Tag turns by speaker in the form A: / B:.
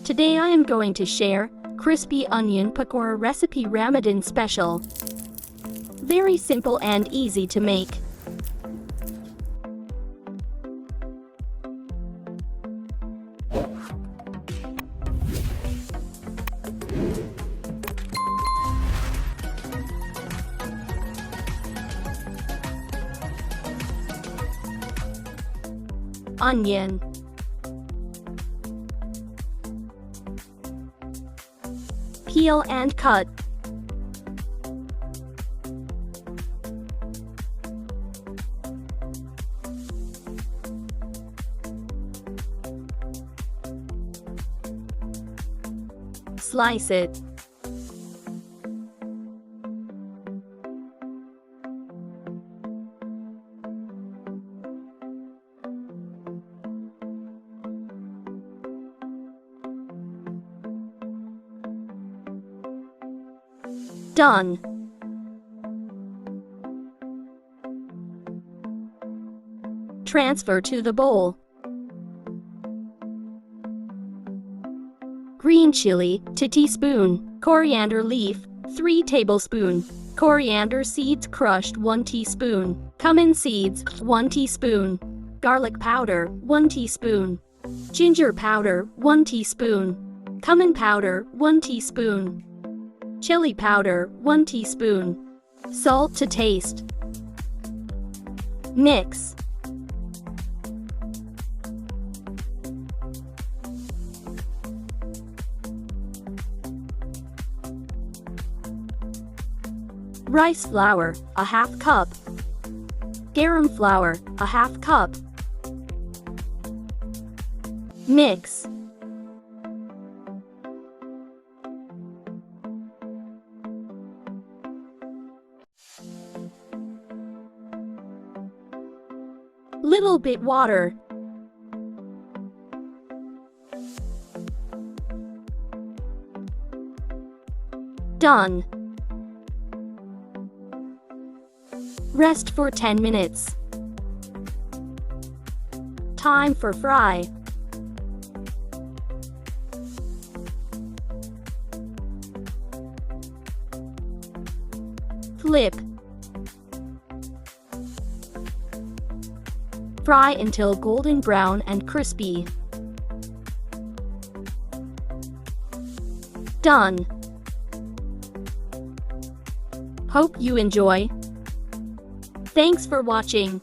A: Today I am going to share crispy onion pakora recipe Ramadan special. Very simple and easy to make. Onion, peel and cut. Slice it. Done. Transfer to the bowl. Green chili, 2 teaspoon. Coriander leaf, 3 tablespoon. Coriander seeds crushed, 1 teaspoon. Cumin seeds, 1 teaspoon. Garlic powder, 1 teaspoon. Ginger powder, 1 teaspoon. Cumin powder, 1 teaspoon. Chili powder, 1 teaspoon. Salt to taste. Mix. Rice flour, 1/2 cup. Garam flour, 1/2 cup. Mix. Little bit water. Done. Rest for 10 minutes. Time for fry. Flip. Fry until golden brown and crispy. Done. Hope you enjoy. Thanks for watching.